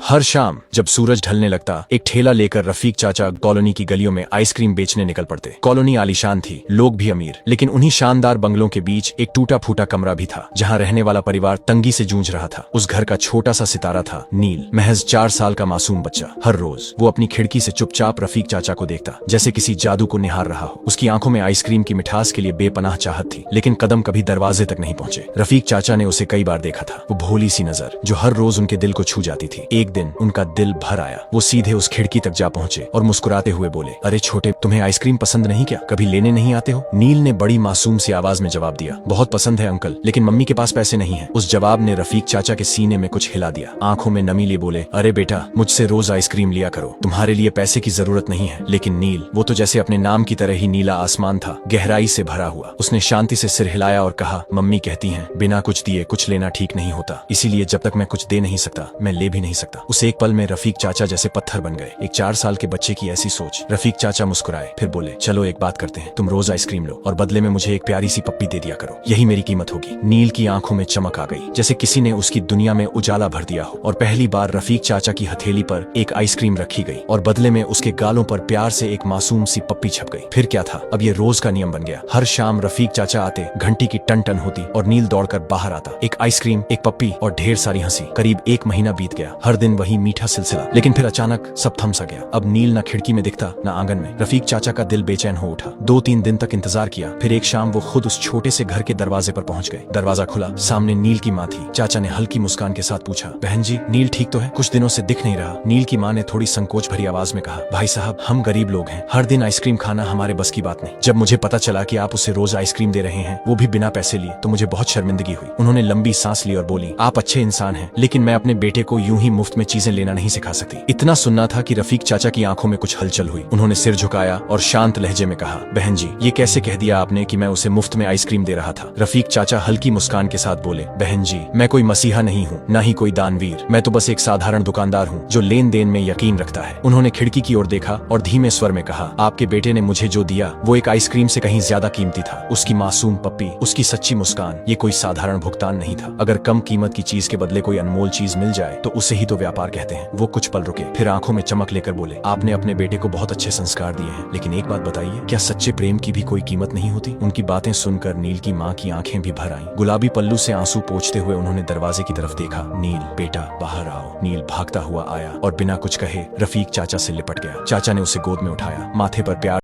हर शाम जब सूरज ढलने लगता, एक ठेला लेकर रफीक चाचा कॉलोनी की गलियों में आइसक्रीम बेचने निकल पड़ते। कॉलोनी आलीशान थी, लोग भी अमीर, लेकिन उन्हीं शानदार बंगलों के बीच एक टूटा फूटा कमरा भी था जहां रहने वाला परिवार तंगी से जूझ रहा था। उस घर का छोटा सा सितारा था नील, महज 4 साल का मासूम बच्चा। हर रोज वो अपनी खिड़की से चुपचाप रफीक चाचा को देखता, जैसे किसी जादू को निहार रहा हो। उसकी आंखों में आइसक्रीम की मिठास के लिए बेपनाह चाहत थी, लेकिन कदम कभी दरवाजे तक नहीं पहुंचे। रफीक चाचा ने उसे कई बार देखा था, वो भोली सी नजर जो हर रोज उनके दिल को छू जाती थी। एक दिन उनका दिल भर आया। वो सीधे उस खिड़की तक जा पहुंचे और मुस्कुराते हुए बोले, अरे छोटे, तुम्हें आइसक्रीम पसंद नहीं क्या? कभी लेने नहीं आते हो? नील ने बड़ी मासूम सी आवाज में जवाब दिया, बहुत पसंद है अंकल, लेकिन मम्मी के पास पैसे नहीं है। उस जवाब ने रफीक चाचा के सीने में कुछ हिला दिया। आंखों में नमी लिए बोले, अरे बेटा, मुझसे रोज आइसक्रीम लिया करो, तुम्हारे लिए पैसे की जरूरत नहीं है। लेकिन नील, वो तो जैसे अपने नाम की तरह ही नीला आसमान था, गहराई से भरा हुआ। उसने शांति से सिर हिलाया और कहा, मम्मी कहती हैं बिना कुछ दिए कुछ लेना ठीक नहीं होता, इसीलिए जब तक मैं कुछ दे नहीं सकता मैं ले भी नहीं सकता। उस एक पल में रफीक चाचा जैसे पत्थर बन गए। एक 4 साल के बच्चे की ऐसी सोच। रफीक चाचा मुस्कुराए, फिर बोले, चलो एक बात करते हैं, तुम रोज आइसक्रीम लो और बदले में मुझे एक प्यारी सी पप्पी दे दिया करो, यही मेरी कीमत होगी। नील की आंखों में चमक आ गई, जैसे किसी ने उसकी दुनिया में उजाला भर दिया हो। और पहली बार रफीक चाचा की हथेली पर एक आइसक्रीम रखी गई और बदले में उसके गालों पर प्यार से एक मासूम सी पप्पी छप गई। फिर क्या था, अब ये रोज का नियम बन गया। हर शाम रफीक चाचा आते, घंटी की टन टन होती और नील दौड़कर बाहर आता। एक आइसक्रीम, एक पप्पी और ढेर सारी हंसी। करीब 1 महीना बीत गया, हर दिन वही मीठा सिलसिला। लेकिन फिर अचानक सब थम सा गया। अब नील न खिड़की में दिखता न आंगन में। रफीक चाचा का दिल बेचैन हो उठा। 2-3 दिन तक इंतजार किया, फिर एक शाम वो खुद उस छोटे से घर के दरवाजे पर पहुंच गए। दरवाजा खुला, सामने नील की माँ थी। चाचा ने हल्की मुस्कान के साथ पूछा, बहन जी, नील ठीक तो है? कुछ दिनों से दिख नहीं रहा। नील की माँ ने थोड़ी संकोच भरी आवाज में कहा, भाई साहब, हम गरीब लोग हैं, हर दिन आइसक्रीम खाना हमारे बस की बात नहीं। जब मुझे पता चला कि आप उसे रोज आइसक्रीम दे रहे हैं, वो भी बिना पैसे लिए, तो मुझे बहुत शर्मिंदगी हुई। उन्होंने लंबी सांस ली और बोली, आप अच्छे इंसान हैं, लेकिन मैं अपने बेटे को यूं ही मुफ्त में चीजें लेना नहीं सिखा सकती। इतना सुनना था कि रफीक चाचा की आंखों में कुछ हलचल हुई। उन्होंने सिर झुकाया और शांत लहजे में कहा, बहन जी, ये कैसे कह दिया आपने कि मैं उसे मुफ्त में आइसक्रीम दे रहा था? रफीक चाचा हल्की मुस्कान के साथ बोले, बहन जी, मैं कोई मसीहा नहीं हूँ, न ही कोई दानवीर, मैं तो बस एक साधारण दुकानदार हूँ जो लेन देन में यकीन रखता है। उन्होंने खिड़की की ओर देखा और धीमे स्वर में कहा, आपके बेटे ने मुझे जो दिया वो एक आइसक्रीम से कहीं ज्यादा कीमती था। उसकी मासूम पप्पी, उसकी सच्ची मुस्कान, ये कोई साधारण भुगतान नहीं था। अगर कम कीमत की चीज के बदले कोई अनमोल चीज मिल जाए तो उसे ही तो व्यापार कहते हैं। वो कुछ पल रुके, फिर आंखों में चमक लेकर बोले, आपने अपने बेटे को बहुत अच्छे संस्कार दिए हैं, लेकिन एक बात बताइए, क्या सच्चे प्रेम की भी कोई कीमत नहीं होती? उनकी बातें सुनकर नील की माँ की आंखें भी भर आईं। गुलाबी पल्लू से आंसू पोंछते हुए उन्होंने दरवाजे की तरफ देखा। नील बेटा, बाहर आओ। नील भागता हुआ आया और बिना कुछ कहे रफीक चाचा से लिपट गया। चाचा ने उसे गोद में उठाया, माथे पर प्यार